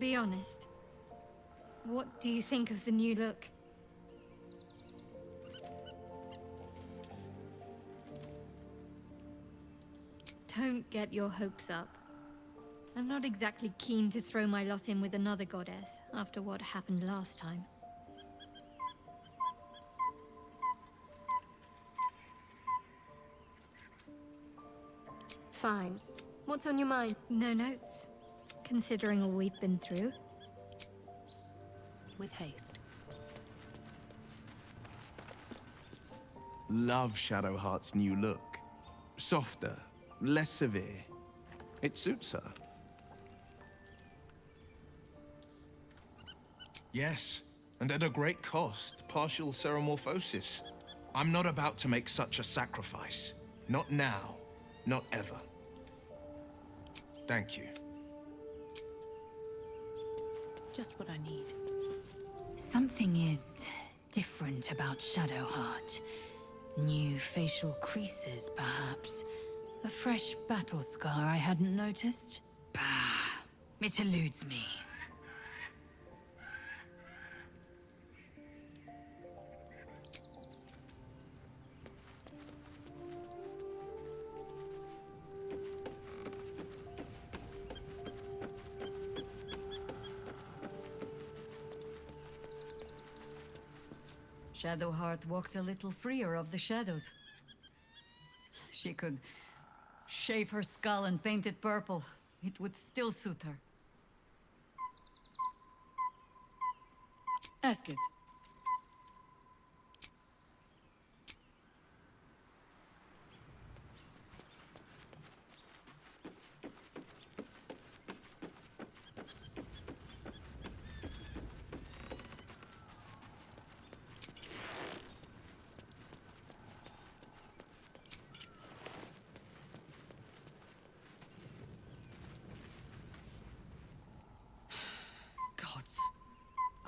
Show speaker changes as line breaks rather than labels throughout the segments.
Be honest. What do you think of the new look? Don't get your hopes up. I'm not exactly keen to throw my lot in with another goddess after what happened last time.
Fine. What's on your mind?
No notes, considering all we've been through.
With haste.
Love Shadowheart's new look. Softer, less severe. It suits her. Yes, and at a great cost, partial ceremorphosis. I'm not about to make such a sacrifice. Not now, not ever. Thank you.
Just what I need.
Something is different about Shadowheart. New facial creases, perhaps. A fresh battle scar I hadn't noticed. Bah, it eludes me.
Shadowheart walks a little freer of the shadows. She could shave her skull and paint it purple. It would still suit her. Ask it.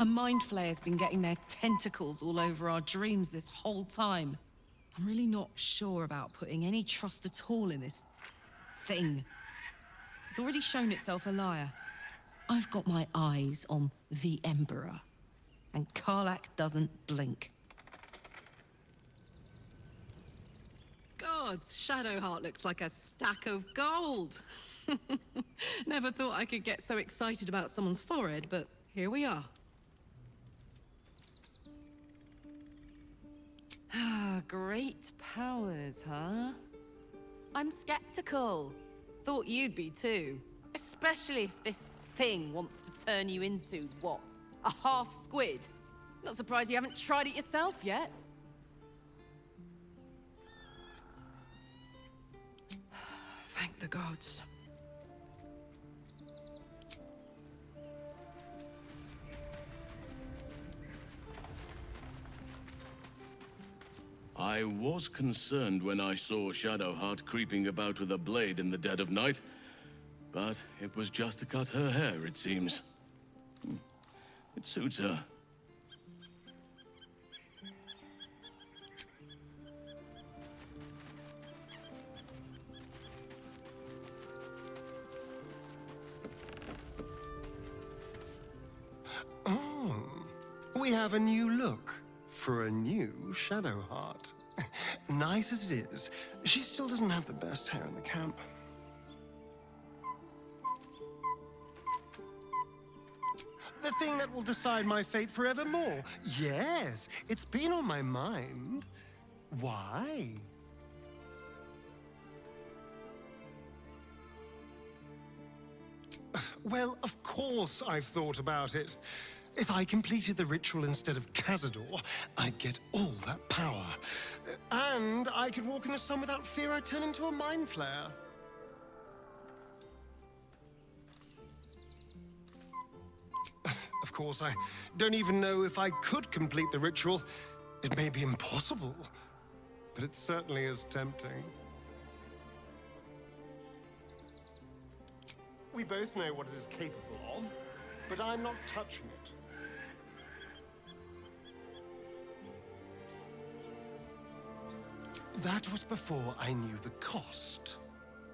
A mind flayer's been getting their tentacles all over our dreams this whole time. I'm really not sure about putting any trust at all in this thing. It's already shown itself a liar. I've got my eyes on the Emperor, and Karlach doesn't blink. Gods, Shadowheart looks like a stack of gold. Never thought I could get so excited about someone's forehead, but here we are. Great powers, huh? I'm skeptical. Thought you'd be too. Especially if this thing wants to turn you into, what, a half squid? Not surprised you haven't tried it yourself yet. Thank the gods.
I was concerned when I saw Shadowheart creeping about with a blade in the dead of night, but it was just to cut her hair, it seems. It suits her.
Oh, we have a new look. For a new Shadowheart. Nice as it is, she still doesn't have the best hair in the camp. The thing that will decide my fate forevermore. Yes, it's been on my mind. Why? Well, of course I've thought about it. If I completed the ritual instead of Cazador, I'd get all that power. And I could walk in the sun without fear I'd turn into a mind flayer. Of course, I don't even know if I could complete the ritual. It may be impossible, but it certainly is tempting. We both know what it is capable of, but I'm not touching it. That was before I knew the cost.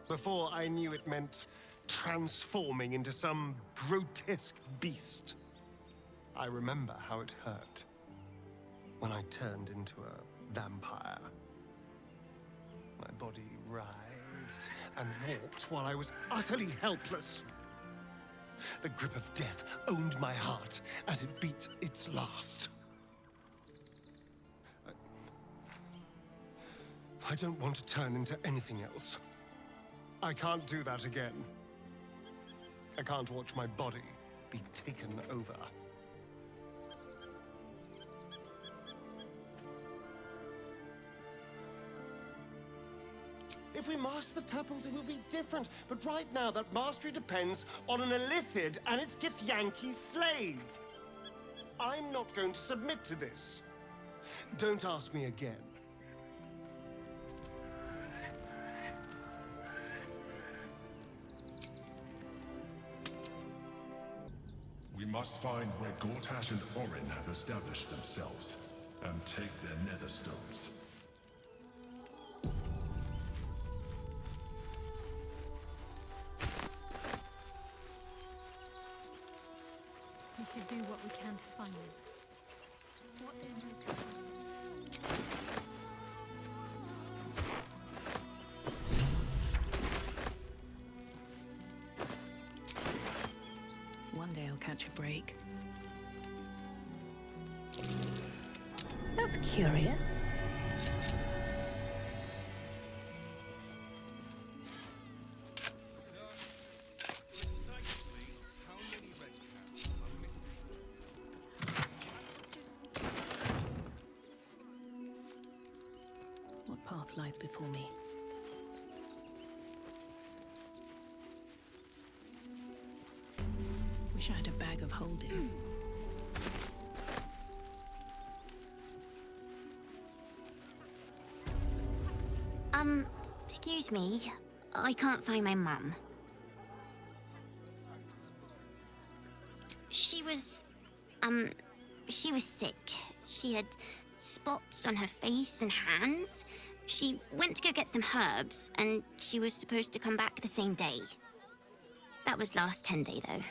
Before I knew it meant transforming into some grotesque beast. I remember how it hurt when I turned into a vampire. My body writhed and warped while I was utterly helpless. The grip of death owned my heart as it beat its last. I don't want to turn into anything else. I can't do that again. I can't watch my body be taken over. If we master the tuples, it will be different. But right now, that mastery depends on an Illithid and its Githyanki slave. I'm not going to submit to this. Don't ask me again.
We must find where Gortash and Orin have established themselves, and take their nether stones.
We should do what we can to find them. What in
One day I'll catch a break.
That's curious.
What path lies before me? Wish I had a bag of holding.
Excuse me. I can't find my mum. She was sick. She had spots on her face and hands. She went to go get some herbs, and she was supposed to come back the same day. That was last 10 day, though.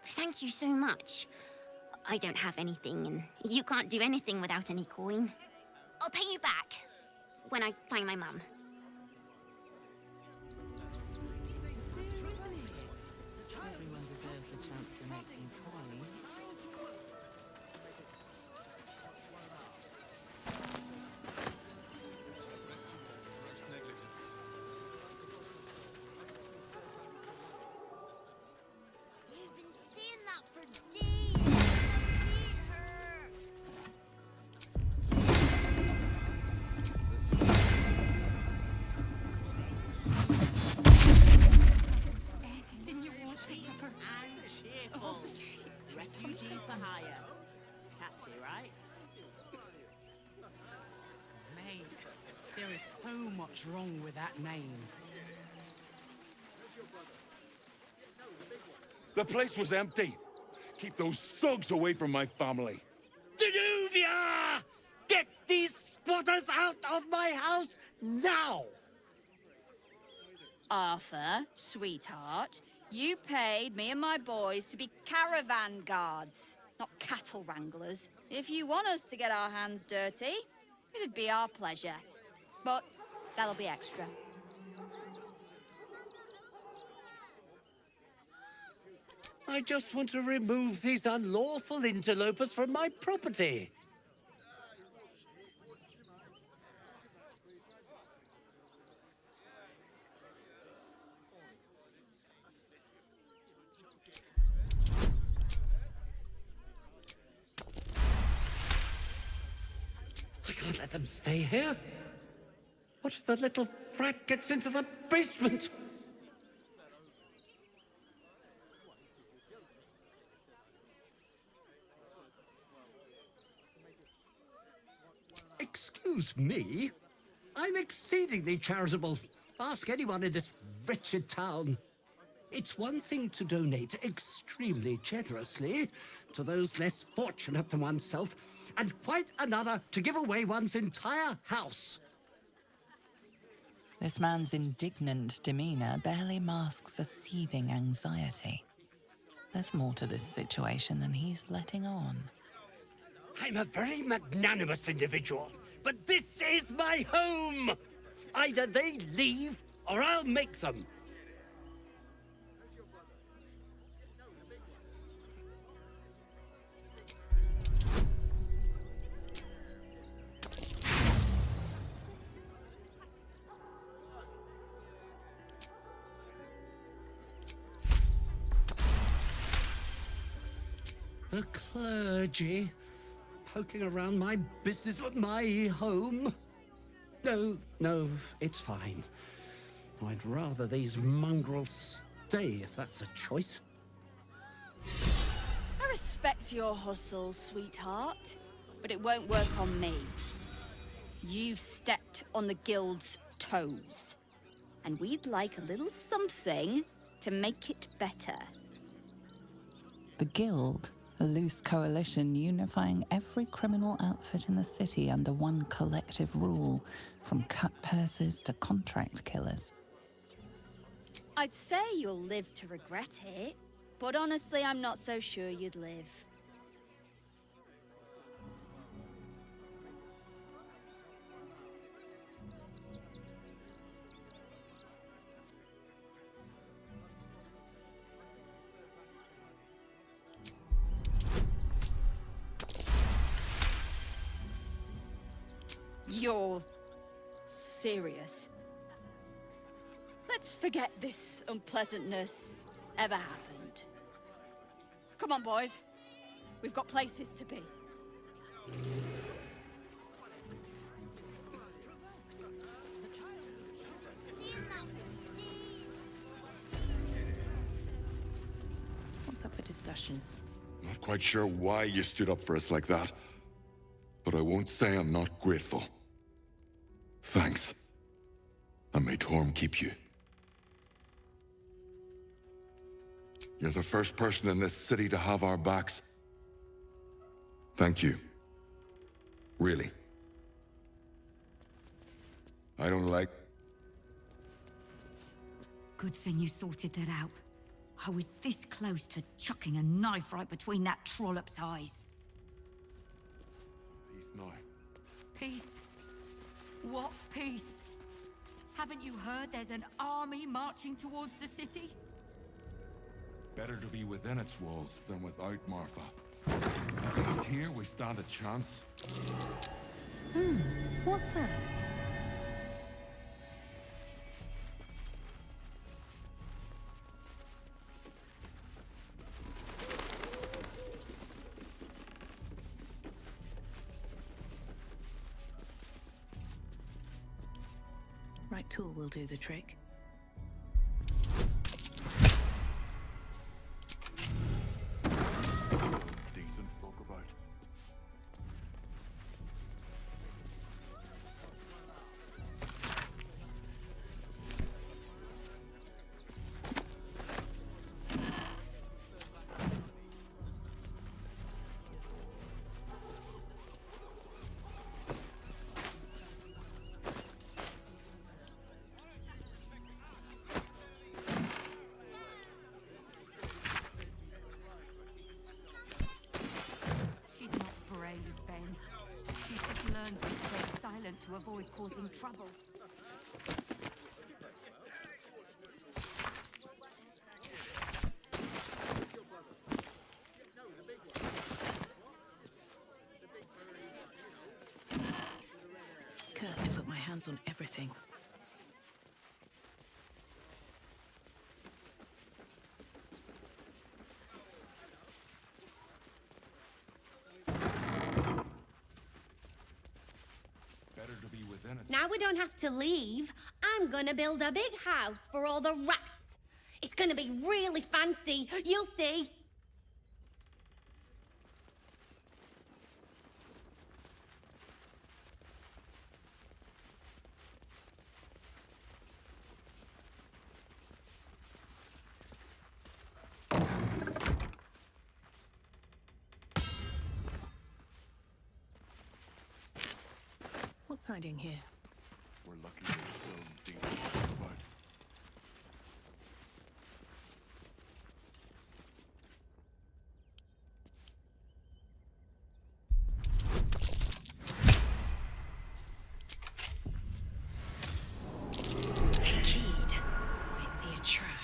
Thank you so much. I don't have anything, and you can't do anything without any coin. I'll pay you back when I find my mum.
Everyone deserves the chance to make some coin.
You've been saying that for days. Beat her.
Anything you want for supper?
And cheerful. Refugees for hire. Catchy, right?
Mate, there is so much wrong with that name.
The place was empty. Keep those thugs away from my family.
Zenovia! Get these squatters out of my house now!
Arfur, sweetheart, you paid me and my boys to be caravan guards, not cattle wranglers. If you want us to get our hands dirty, it'd be our pleasure. But that'll be extra.
I just want to remove these unlawful interlopers from my property. I can't let them stay here. What if the little brat gets into the basement? Excuse me? I'm exceedingly charitable. Ask anyone in this wretched town. It's one thing to donate extremely generously to those less fortunate than oneself, and quite another to give away one's entire house.
This man's indignant demeanor barely masks a seething anxiety. There's more to this situation than he's letting on.
I'm a very magnanimous individual, but this is my home! Either they leave, or I'll make them. The clergy poking around my business at my home. No, it's fine. I'd rather these mongrels stay if that's a choice.
I respect your hustle, sweetheart, but it won't work on me. You've stepped on the guild's toes, and we'd like a little something to make it better.
The Guild, a loose coalition unifying every criminal outfit in the city under one collective rule, from cut purses to contract killers.
I'd say you'll live to regret it, but honestly, I'm not so sure you'd live. You're serious? Let's forget this unpleasantness ever happened. Come on, boys. We've got places to be.
What's up for discussion?
Not quite sure why you stood up for us like that, but I won't say I'm not grateful. Thanks. And may Torm keep you. You're the first person in this city to have our backs. Thank you. Really. I don't like...
Good thing you sorted that out. I was this close to chucking a knife right between that trollop's eyes.
Peace now.
Peace? What peace? Haven't you heard there's an army marching towards the city?
Better to be within its walls than without, Martha. At least here we stand a chance.
What's that? Right tool will do the trick.
Decent folk about.
To avoid causing trouble.
Cursed to put my hands on everything.
Now we don't have to leave. I'm gonna build a big house for all the rats. It's gonna be really fancy. You'll see.
hiding here?
We're lucky there's still decent about.
Take heed. I see a trap.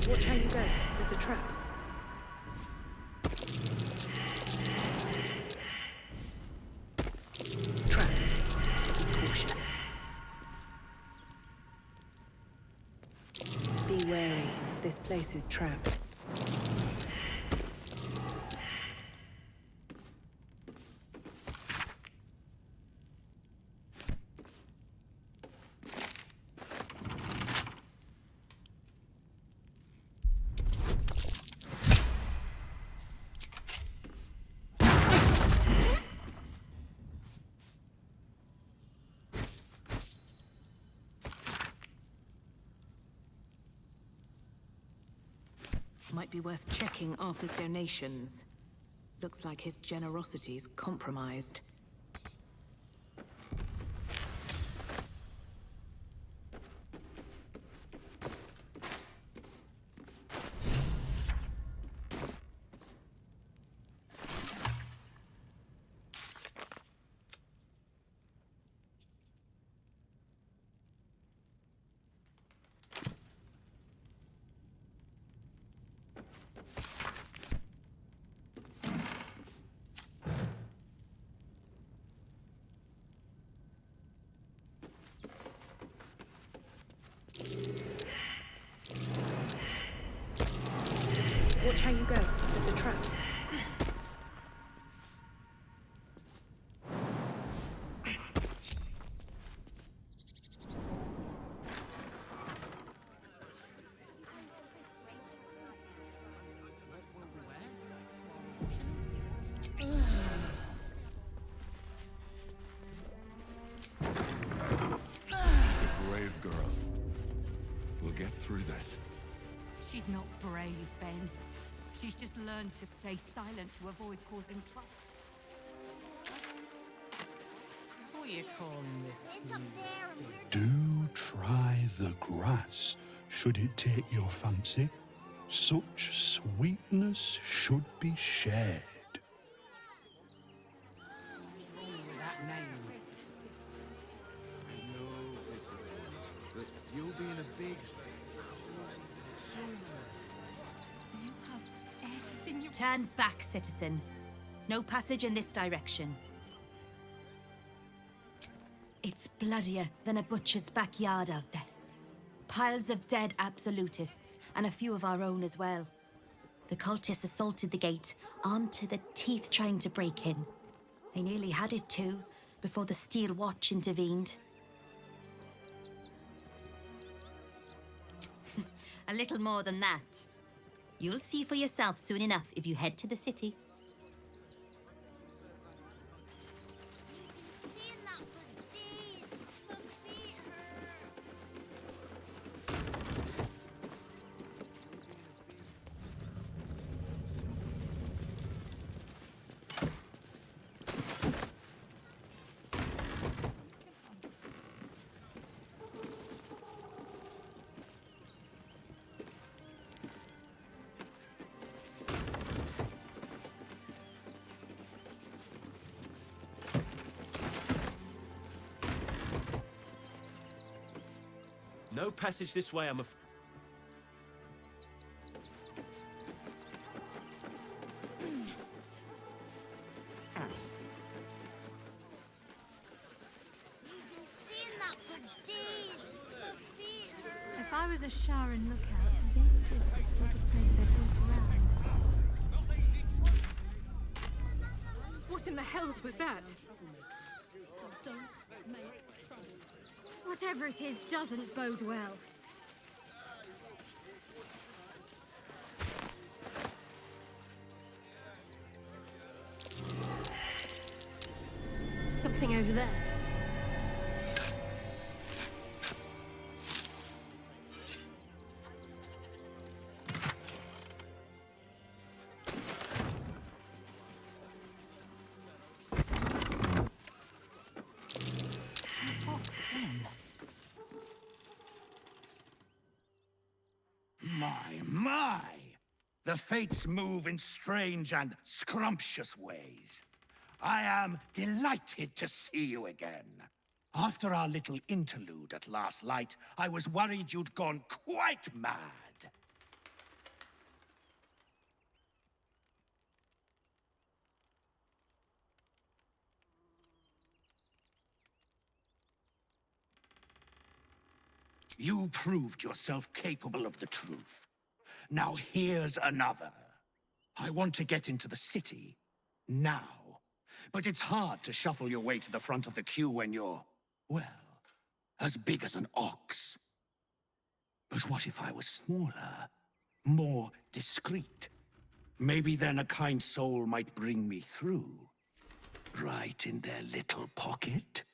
Watch how you go. There's a trap. Trap. Be cautious. Be wary. This place is trapped. Might be worth checking Arfur's donations. Looks like his generosity's compromised. Watch how you go. There's a trap.
Brave girl. We'll get through this.
She's not brave, Ben. She's just learned to stay silent to avoid causing trouble.
What are you calling this?
Do try the grass, should it take your fancy. Such sweetness should be shared.
That name.
I know, but you'll be in a big...
Turn back, citizen. No passage in this direction. It's bloodier than a butcher's backyard out there. Piles of dead absolutists, and a few of our own as well. The cultists assaulted the gate, armed to the teeth trying to break in. They nearly had it too, before the Steel Watch intervened. A little more than that. You'll see for yourself soon enough if you head to the city.
No passage this way, I'm afraid.
If I was a Sharon lookout, this is the sort of place I'd look around.
What in the hells was that? So don't make trouble.
Whatever it is doesn't bode well.
Something over there.
The fates move in strange and scrumptious ways. I am delighted to see you again. After our little interlude at last light, I was worried you'd gone quite mad. You proved yourself capable of the truth. Now here's another. I want to get into the city, now. But it's hard to shuffle your way to the front of the queue when you're, well, as big as an ox. But what if I was smaller, more discreet? Maybe then a kind soul might bring me through. Right in their little pocket.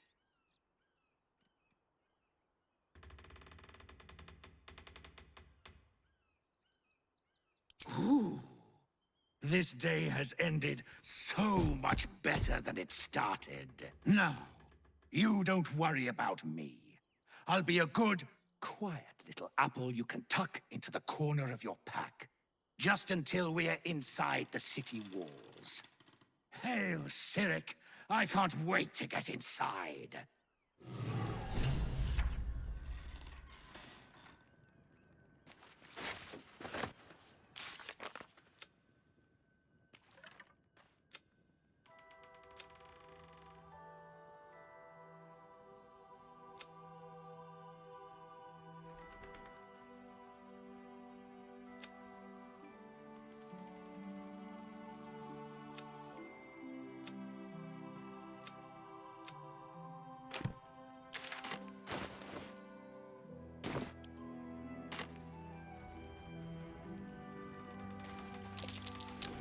Ooh. This day has ended so much better than it started. Now, you don't worry about me. I'll be a good, quiet little apple you can tuck into the corner of your pack. Just until we're inside the city walls. Hail, Cyric! I can't wait to get inside.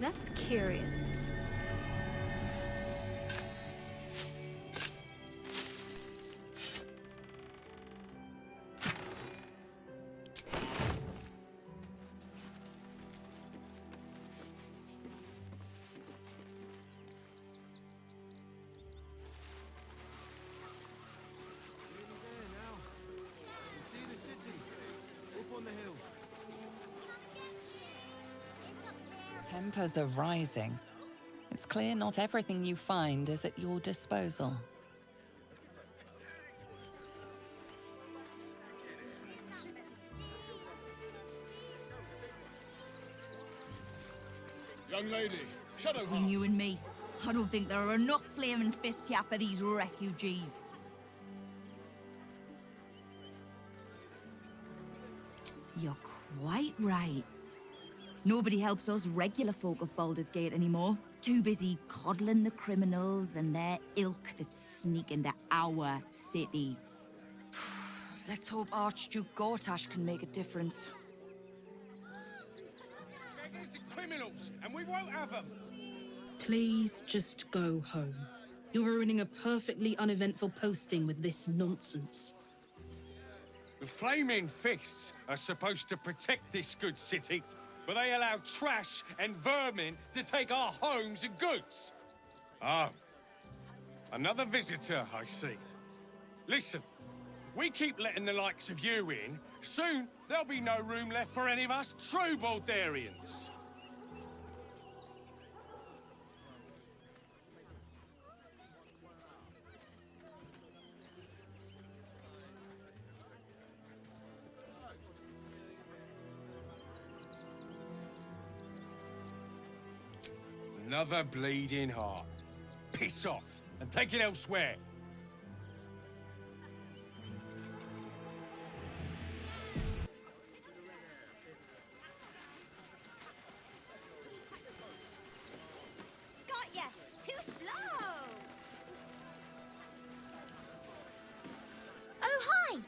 That's curious.
Tempers are rising. It's clear not everything you find is at your disposal.
Young lady, Shadowheart.
Between you and me, I don't think there are enough flaming fists here for these refugees. You're quite right. Nobody helps us regular folk of Baldur's Gate anymore. Too busy coddling the criminals and their ilk that sneak into our city.
Let's hope Archduke Gortash can make a difference.
Beggars and criminals, and we won't have them.
Please just go home. You're ruining a perfectly uneventful posting with this nonsense.
The flaming fists are supposed to protect this good city, but they allow trash and vermin to take our homes and goods. Ah, another visitor, I see. Listen, we keep letting the likes of you in, soon there'll be no room left for any of us true Baldurians. Another bleeding heart. Piss off and take it elsewhere.
Got ya! Too slow! Oh, hi!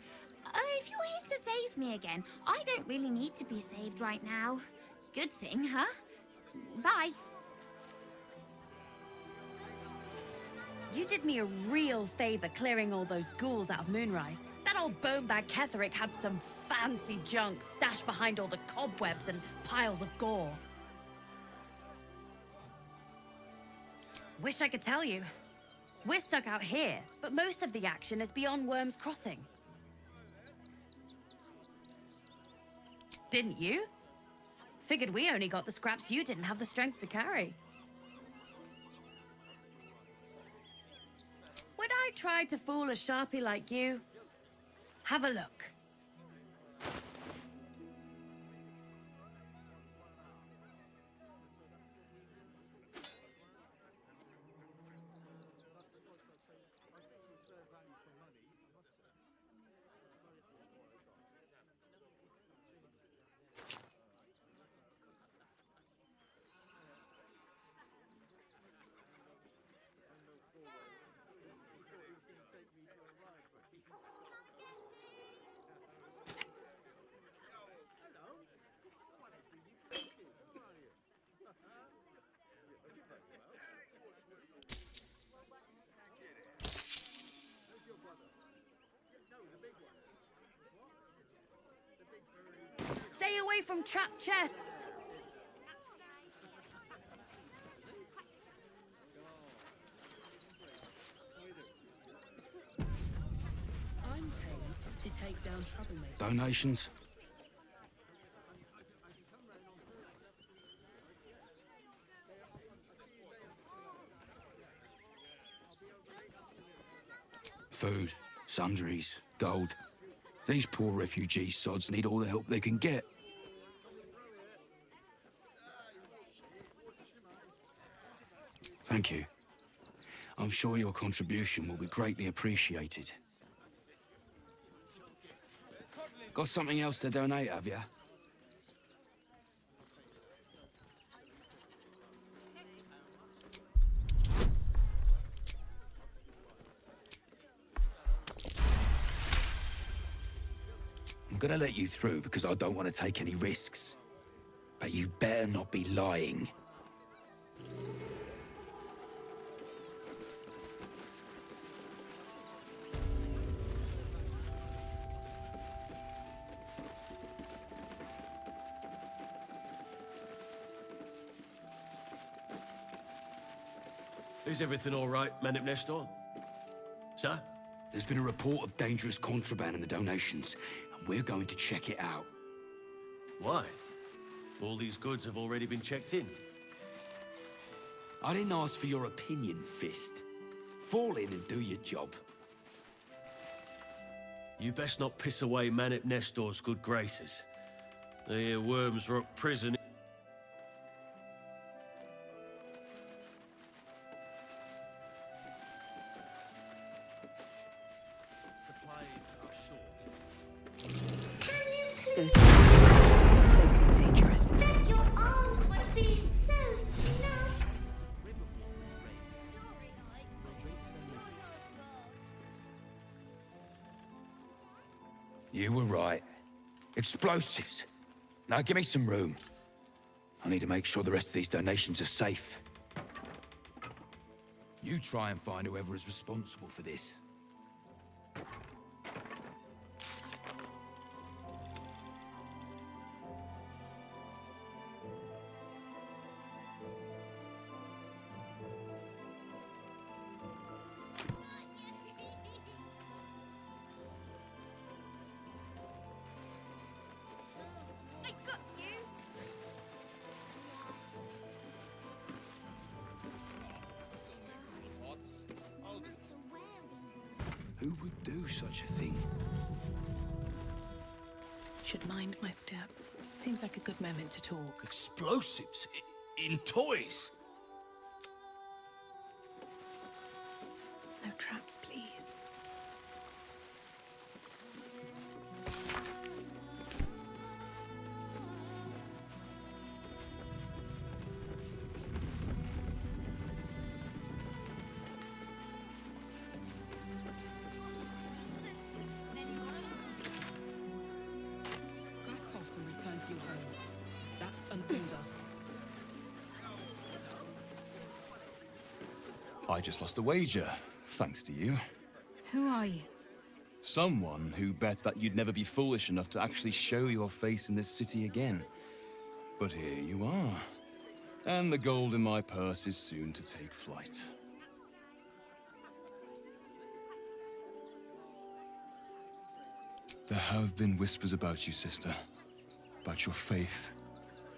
If you're here to save me again, I don't really need to be saved right now. Good thing, huh? Bye.
You did me a real favor clearing all those ghouls out of Moonrise. That old bonebag Ketherick had some fancy junk stashed behind all the cobwebs and piles of gore. Wish I could tell you. We're stuck out here, but most of the action is beyond Worm's Crossing. Didn't you? Figured we only got the scraps you didn't have the strength to carry. Would I try to fool a sharpie like you? Have a look. Stay away from trapped chests.
I'm paid to take down troublemakers.
Donations? Food, sundries, gold. These poor refugee sods need all the help they can get. Thank you. I'm sure your contribution will be greatly appreciated. Got something else to donate, have you? I'm gonna let you through because I don't want to take any risks. But you better not be lying.
Is everything all right, Manip Nestor? Sir?
There's been a report of dangerous contraband in the donations, and we're going to check it out.
Why? All these goods have already been checked in.
I didn't ask for your opinion, Fist. Fall in and do your job.
You best not piss away Manip Nestor's good graces. The Worms Rock prison.
This place is dangerous.
Bet your arms would be so snug.
You were right. Explosives. Now give me some room. I need to make sure the rest of these donations are safe. You try and find whoever is responsible for this. Who would do such a thing?
Should mind my step. Seems like a good moment to talk.
Explosives? In toys?
No traps, please.
I just lost a wager, thanks to you.
Who are you?
Someone who bet that you'd never be foolish enough to actually show your face in this city again. But here you are. And the gold in my purse is soon to take flight. There have been whispers about you, sister. About your faith.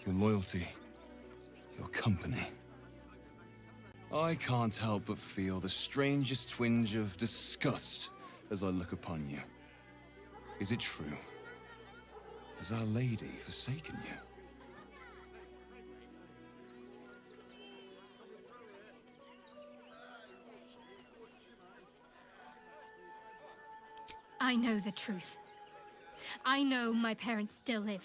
your loyalty, your company. I can't help but feel the strangest twinge of disgust as I look upon you. Is it true? Has Our Lady forsaken you?
I know the truth. I know my parents still live.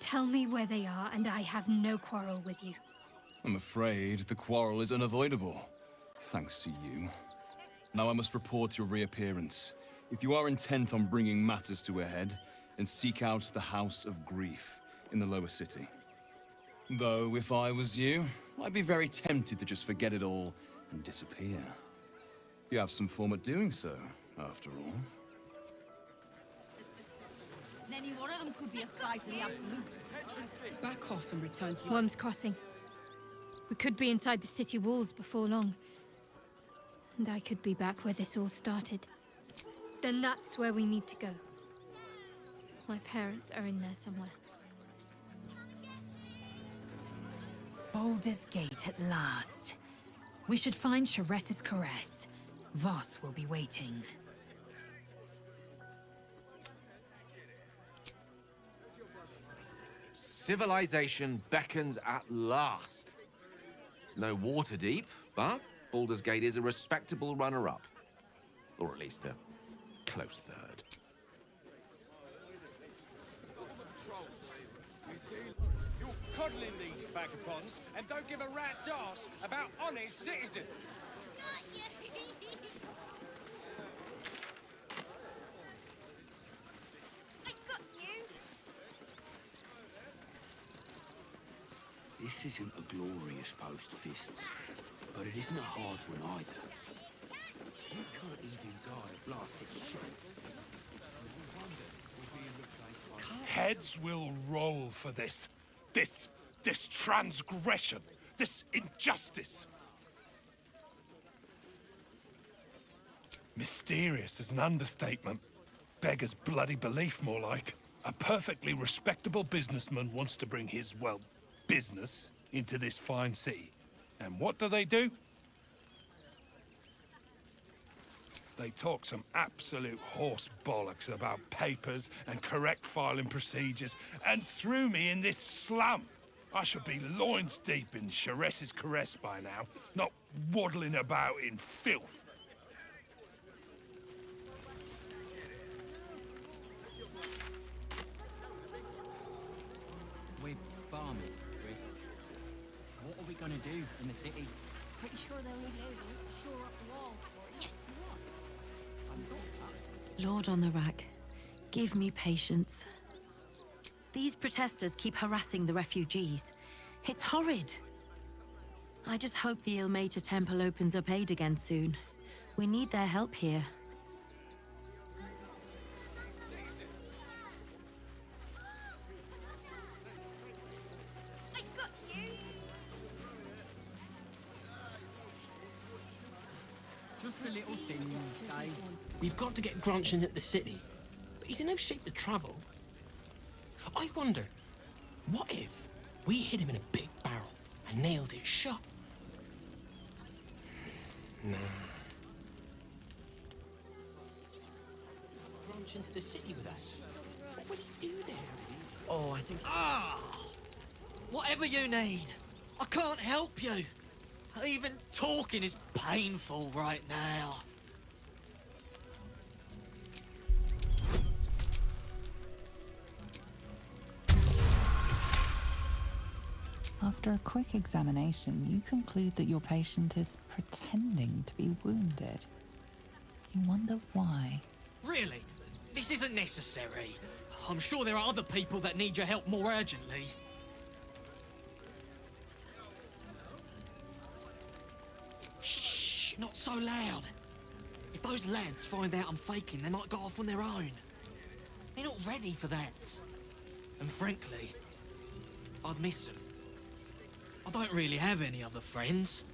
Tell me where they are, and I have no quarrel with you.
I'm afraid the quarrel is unavoidable, thanks to you. Now I must report your reappearance. If you are intent on bringing matters to a head, then seek out the House of Grief in the lower city. Though, if I was you, I'd be very tempted to just forget it all and disappear. You have some form at doing so, after all.
Any one of them could be a spy for the Absolute.
Back off and return to...
Worm's Crossing. We could be inside the city walls before long. And I could be back where this all started. Then that's where we need to go. My parents are in there somewhere.
Baldur's Gate at last. We should find Sharess's caress. Voss will be waiting.
Civilization beckons at last. It's no Waterdeep, but Baldur's Gate is a respectable runner-up. Or at least a close third.
You're coddling these vagabonds and don't give a rat's ass about honest citizens.
This isn't a glorious post-fists, but it isn't a hard one either. You can't even die a blasted shot.
Heads will roll for this. This transgression. This injustice. Mysterious is an understatement. Beggars bloody belief, more like. A perfectly respectable businessman wants to bring his, well, business into this fine city. And what do? They talk some absolute horse bollocks about papers and correct filing procedures, and threw me in this slum. I should be loins deep in Sharess's caress by now, not waddling about in filth.
We're farmers, Chris. What are we gonna do in the city?
Pretty sure they'll need laborers to shore up the walls for it.
Lord on the rack, give me patience. These protesters keep harassing the refugees. It's horrid. I just hope the Ilmater Temple opens up aid again soon. We need their help here.
Just a little singe, Dave.
We've got to get Gronch into the city, but he's in no shape to travel. I wonder, what if we hid him in a big barrel and nailed it shut? Nah. Gronch into the city with us? What would he do there?
Oh, I think...
Whatever you need. I can't help you. Even talking is painful right now.
After a quick examination, you conclude that your patient is pretending to be wounded. You wonder why.
Really? This isn't necessary. I'm sure there are other people that need your help more urgently. Shh! Not so loud. If those lads find out I'm faking, they might go off on their own. They're not ready for that. And frankly, I'd miss them. I don't really have any other friends.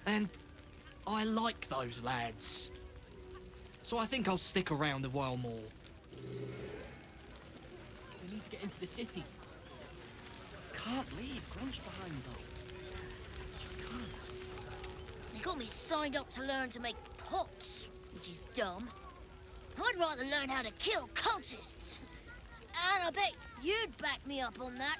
And I like those lads. So I think I'll stick around a while more. We need to get into the city.
can't leave Gronch behind, though. Just can't.
They got me signed up to learn to make pots, which is dumb. I'd rather learn how to kill cultists. And I bet you'd back me up on that.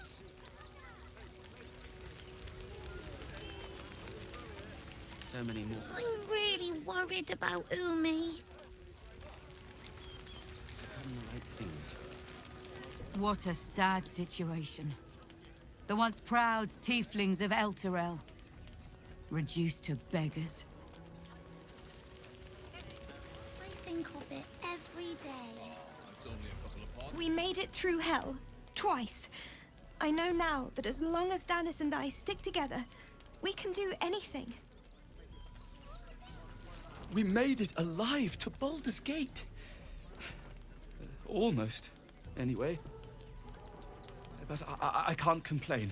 So many more.
I'm really worried about Umi.
Doing the right things.
What a sad situation. The once proud tieflings of Elturel, reduced to beggars.
I think of it every day.
We made it through hell. Twice. I know now that as long as Danis and I stick together, we can do anything.
We made it alive to Baldur's Gate. Almost, anyway. But I can't complain.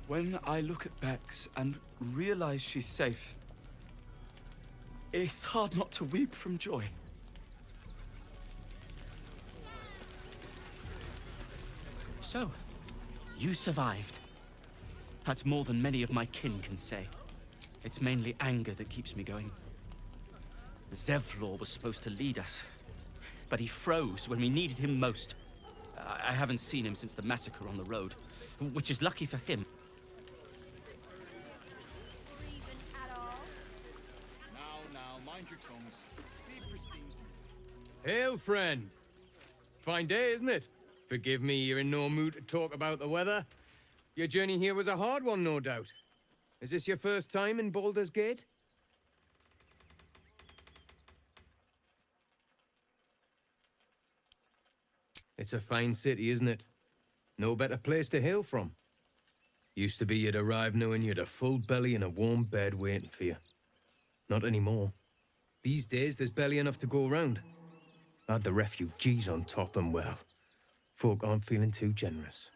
When I look at Bex and realize she's safe, it's hard not to weep from joy. So, you survived. That's more than many of my kin can say. It's mainly anger that keeps me going. Zevlor was supposed to lead us, but he froze when we needed him most. I haven't seen him since the massacre on the road, which is lucky for him.
Now, mind your tongues. Be pristine.
Hail, friend. Fine day, isn't it? Forgive me, you're in no mood to talk about the weather. Your journey here was a hard one, no doubt. Is this your first time in Baldur's Gate? It's a fine city, isn't it? No better place to hail from. Used to be you'd arrive knowing you'd a full belly and a warm bed waiting for you. Not anymore. These days, there's barely enough to go around. Add the refugees on top and, well, folk aren't feeling too generous.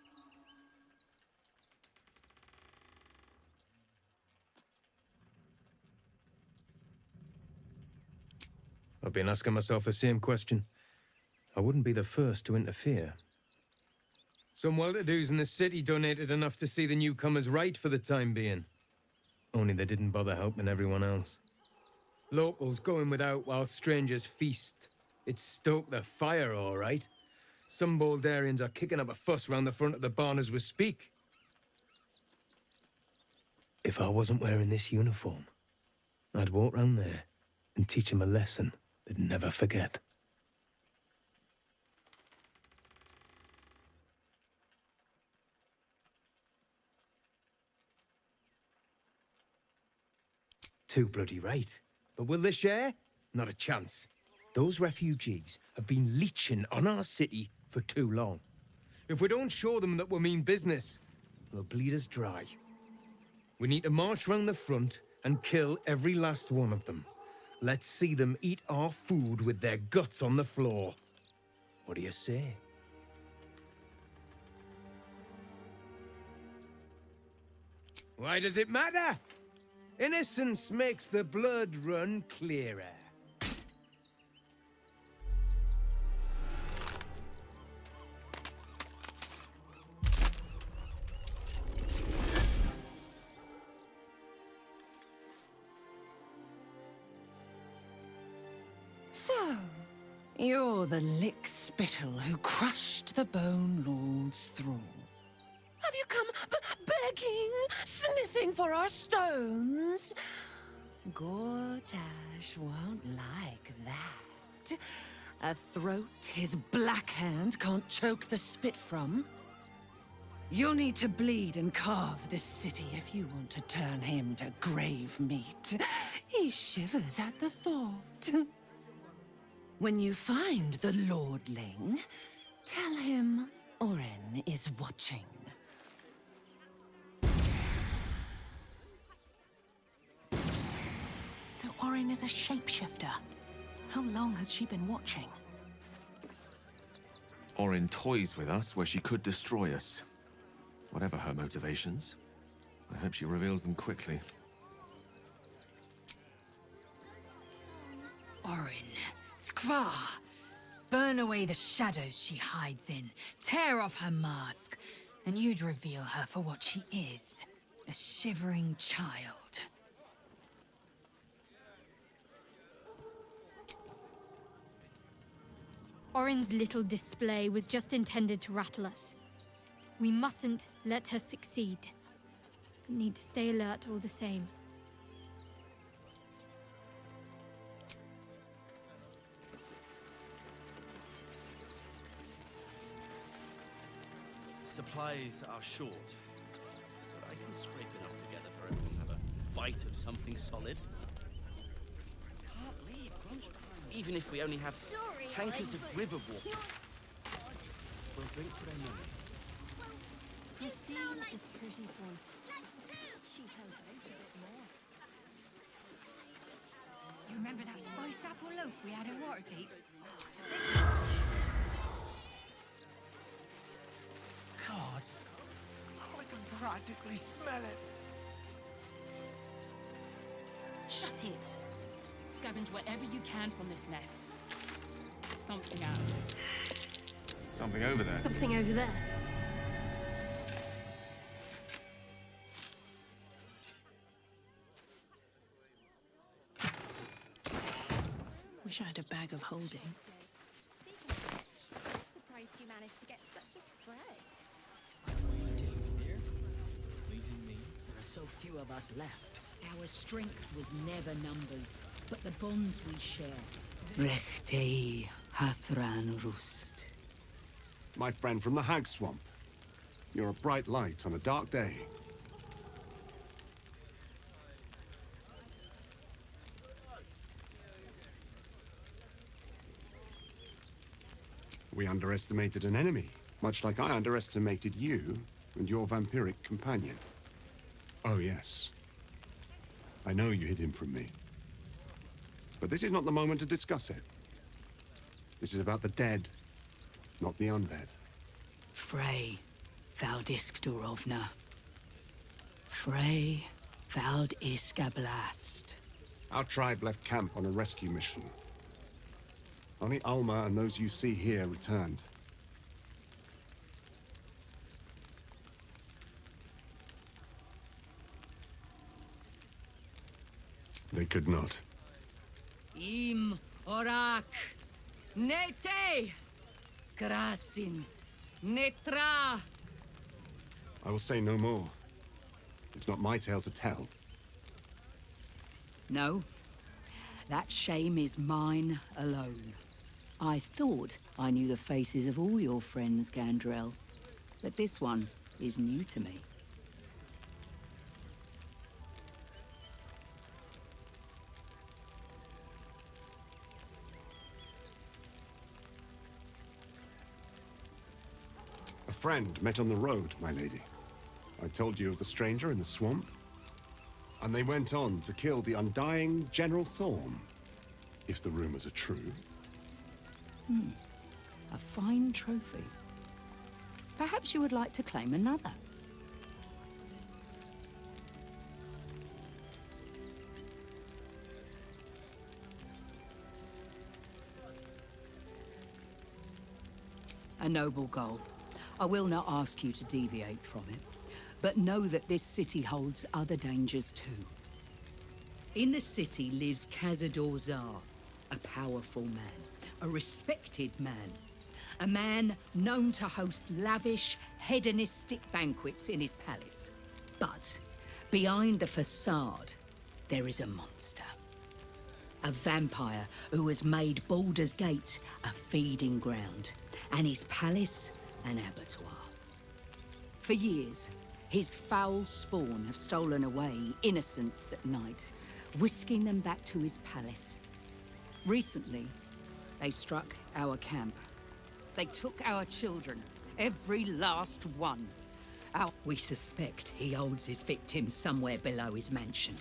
I've been asking myself the same question. I wouldn't be the first to interfere. Some well-to-dos in the city donated enough to see the newcomers right for the time being. Only they didn't bother helping everyone else. Locals going without while strangers feast. It stoked the fire, all right. Some Baldurians are kicking up a fuss round the front of the barn as we speak. If I wasn't wearing this uniform, I'd walk round there and teach them a lesson they'd never forget. Too bloody right. But will they share? Not a chance. Those refugees have been leeching on our city for too long. If we don't show them that we mean business, they'll bleed us dry. We need to march round the front and kill every last one of them. Let's see them eat our food with their guts on the floor. What do you say? Why does it matter? Innocence makes the blood run clearer.
So, you're the lick-spittle who crushed the Bone Lord's thrall. Have you come begging, sniffing for our stones? Gortash won't like that. A throat his black hand can't choke the spit from. You'll need to bleed and carve this city if you want to turn him to grave meat. He shivers at the thought. When you find the Lordling, tell him Orin is watching.
So Orin is a shapeshifter. How long has she been watching?
Orin toys with us where she could destroy us. Whatever her motivations, I hope she reveals them quickly.
Orin, Skvar, burn away the shadows she hides in. Tear off her mask. And you'd reveal her for what she is, a shivering child.
Orin's little display was just intended to rattle us. We mustn't let her succeed, but need to stay alert all the same.
Supplies are short, but I can scrape enough together for everyone to have a bite of something solid. Can't leave Gronch behind, even if we only have tankers of river water. We'll drink for their money.
Christine is pretty full. She held out a bit more.
You remember that spiced apple loaf we had in Waterdeep?
God, I can practically smell it.
Shut it! Scavenge whatever you can from this mess. Something out.
Something over there.
Something over there.
Wish I had a bag of holding.
Surprised you managed to get such a spread.
There are so few of us left. Our strength was never numbers, but the bonds we share. Rechtei Hathran Rust.
My friend from the Hag Swamp. You're a bright light on a dark day. We underestimated an enemy, much like I underestimated you and your vampiric companion. Oh, yes. I know you hid him from me. But this is not the moment to discuss it. This is about the dead, not the undead.
Frey Valdiskdorovna. Frey Valdiskablast.
Our tribe left camp on a rescue mission. Only Ulma and those you see here returned. They could not.
Im Orak. Nete. Krasin. Netra.
I will say no more. It's not my tale to tell.
No. That shame is mine alone. I thought I knew the faces of all your friends, Gandrel. But this one is new to me.
A friend met on the road, my lady. I told you of the stranger in the swamp. And they went on to kill the undying General Thorm. If the rumors are true.
A fine trophy. Perhaps you would like to claim another. A noble goal. I will not ask you to deviate from it. But know that this city holds other dangers too. In the city lives Cazador Zar, a powerful man, a respected man, a man known to host lavish, hedonistic banquets in his palace. But behind the facade, there is a monster. A vampire who has made Baldur's Gate a feeding ground, and his palace an abattoir. For years, his foul spawn have stolen away innocents at night, whisking them back to his palace. Recently, they struck our camp. They took our children, every last one. We suspect he holds his victims somewhere below his mansion.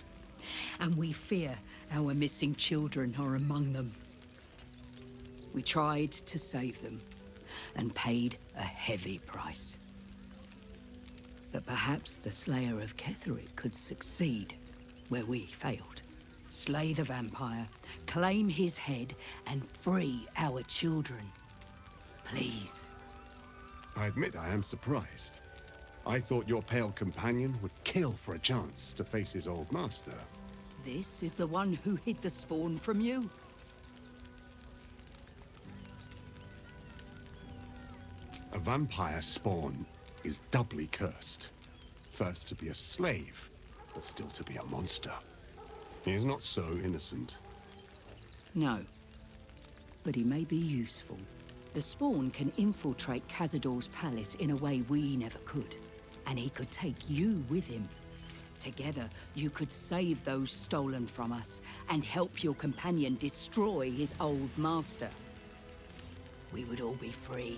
And we fear our missing children are among them. We tried to save them, and paid a heavy price. But perhaps the Slayer of Ketheric could succeed where we failed. Slay the vampire, claim his head, and free our children. Please.
I admit I am surprised. I thought your pale companion would kill for a chance to face his old master.
This is the one who hid the spawn from you.
A vampire spawn is doubly cursed. First to be a slave, but still to be a monster. He is not so innocent.
No. But he may be useful. The spawn can infiltrate Cazador's palace in a way we never could. And he could take you with him. Together, you could save those stolen from us and help your companion destroy his old master. We would all be free.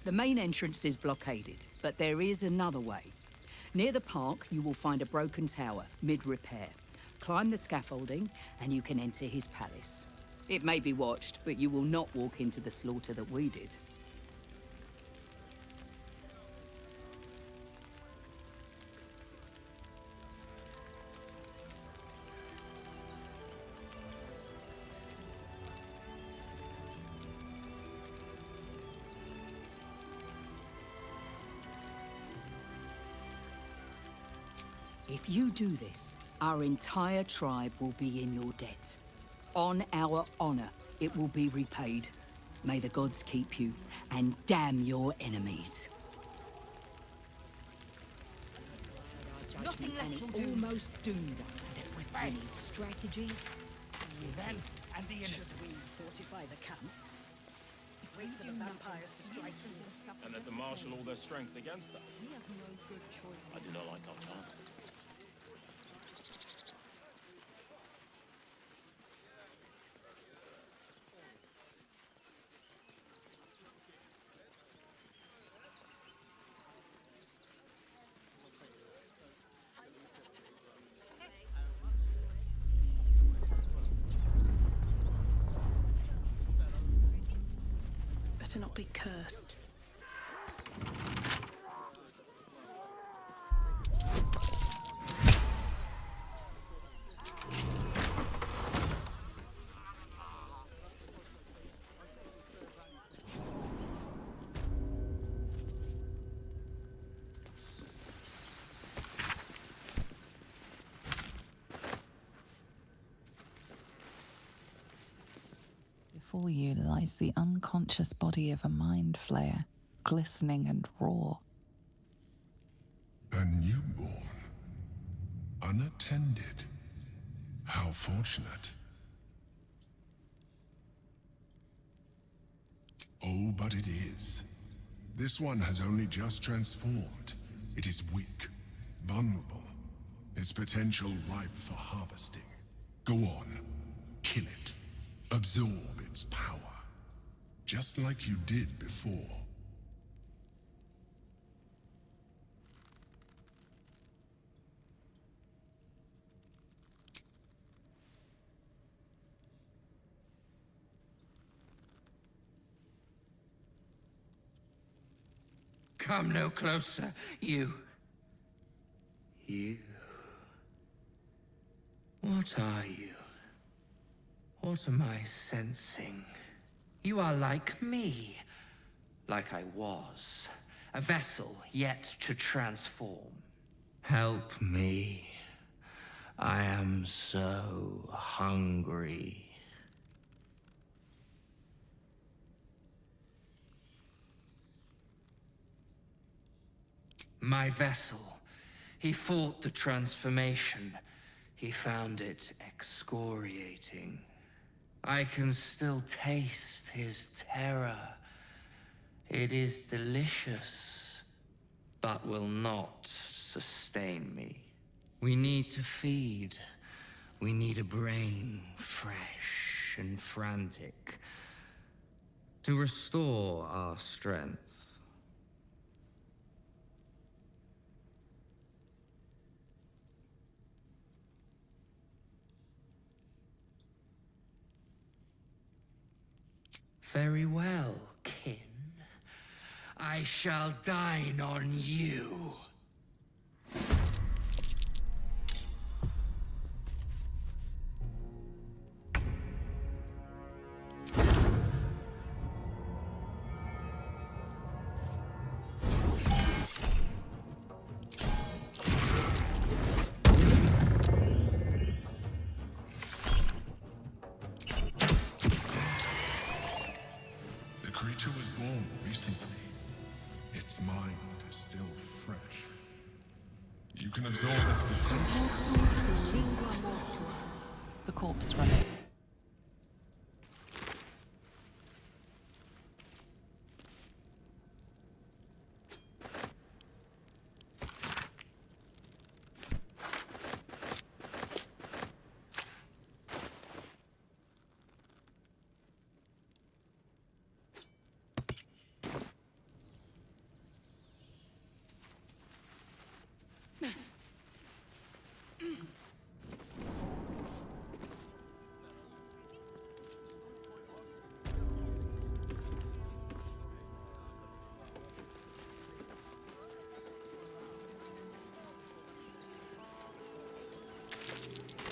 The main entrance is blockaded, but there is another way. Near the park, you will find a broken tower, mid-repair. Climb the scaffolding, and you can enter his palace. It may be watched, but you will not walk into the slaughter that we did. If you do this, our entire tribe will be in your debt. On our honor, it will be repaid. May the gods keep you, and damn your enemies.
Nothing less will do.
Almost doomed us.
We
need strategy.
Events and the
Should we fortify the camp?
Wait for the vampires to strike.
And let them marshal all their strength against us.
We have no good choices.
I do not like our chances.
Better not be cursed.
Before you lies the unconscious body of a mind flayer, glistening and raw.
A newborn. Unattended. How fortunate. Oh, but it is. This one has only just transformed. It is weak, vulnerable. Its potential ripe for harvesting. Go on, kill it. Absorb its power. Just like you did before.
Come no closer, you. You. What are you? What am I sensing? You are like me. Like I was. A vessel yet to transform. Help me. I am so hungry. My vessel. He fought the transformation. He found it excoriating. I can still taste his terror. It is delicious, but will not sustain me. We need to feed. We need a brain fresh and frantic to restore our strength. Very well, kin. I shall dine on you.
The creature was born recently. Its mind is still fresh. You can absorb its potential.
The corpse running.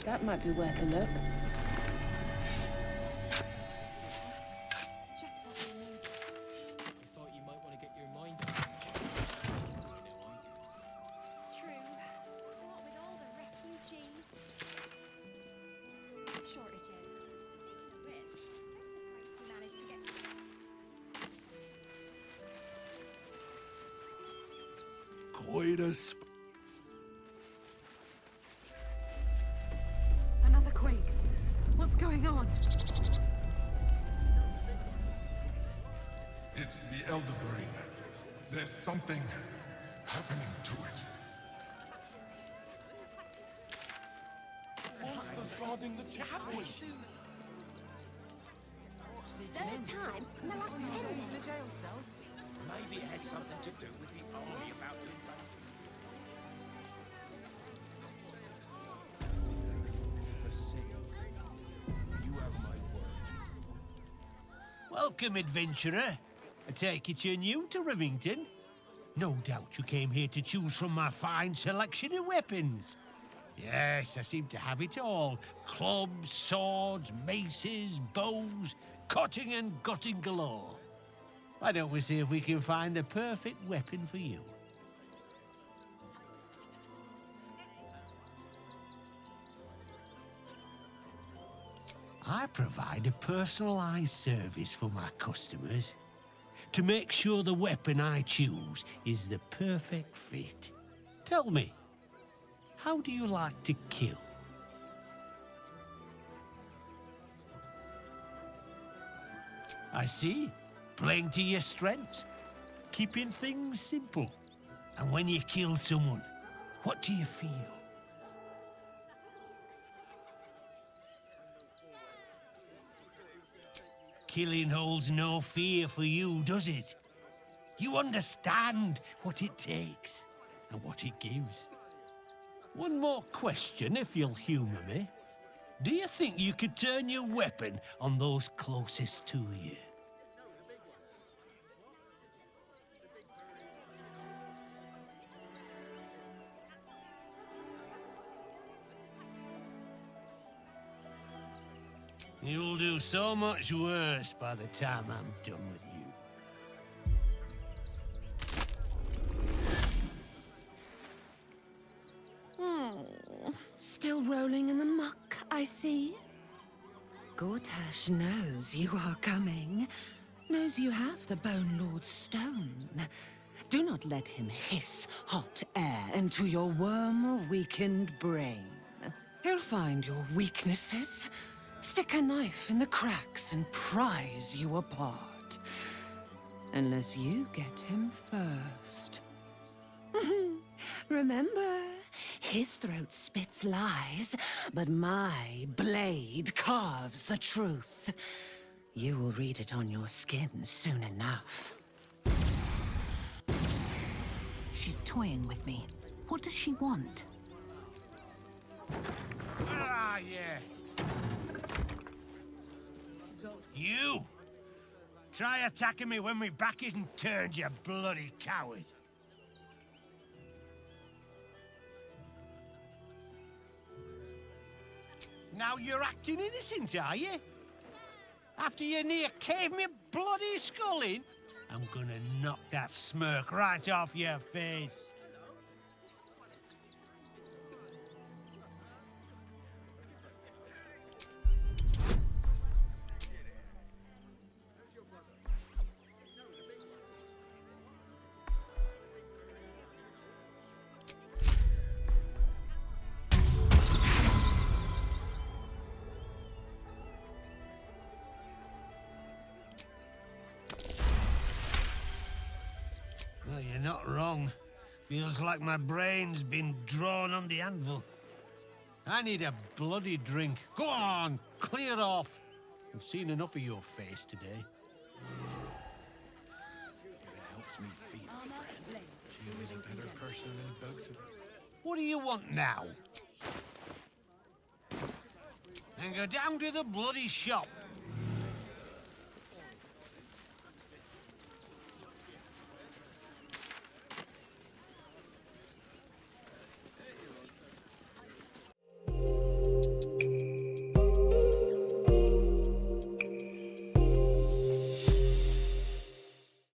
That might be worth a look.
Thought you might want to get your mind
True. What with all the refugees? Shortages. Speaking of which, I'm surprised we managed to get...
Coitus.
Another quake. What's going on?
It's the Elder Brain. There's something happening to it.
Guarding the chapel.
Third time in the last 10 days.
In a jail cell. Maybe it has something to do with the army about to invade.
You have my word.
Welcome, adventurer. I take it you're new to Rivington. No doubt you came here to choose from my fine selection of weapons. Yes, I seem to have it all. Clubs, swords, maces, bows, cutting and gutting galore. Why don't we see if we can find the perfect weapon for you? I provide a personalized service for my customers to make sure the weapon I choose is the perfect fit. Tell me, how do you like to kill? I see. Playing to your strengths. Keeping things simple. And when you kill someone, what do you feel? Killing holds no fear for you, does it? You understand what it takes and what it gives. One more question, if you'll humor me. Do you think you could turn your weapon on those closest to you? You'll do so much worse by the time I'm done with you.
Still rolling in the muck, I see. Gortash knows you are coming. Knows you have the Bone Lord's stone. Do not let him hiss hot air into your worm-weakened brain. He'll find your weaknesses, stick a knife in the cracks and prise you apart. Unless you get him first. Remember, his throat spits lies, but my blade carves the truth. You will read it on your skin soon enough.
She's toying with me. What does she want?
Ah, yeah. You! Try attacking me when my back isn't turned, you bloody coward. Now you're acting innocent, are you? After you near caved me bloody skull in? I'm gonna knock that smirk right off your face. Well, you're not wrong. Feels like my brain's been drawn on the anvil. I need a bloody drink. Go on, clear off. I've seen enough of your face today.
It helps me feed a friend. She was a better person than both of us.
What do you want now? Then go down to the bloody shop.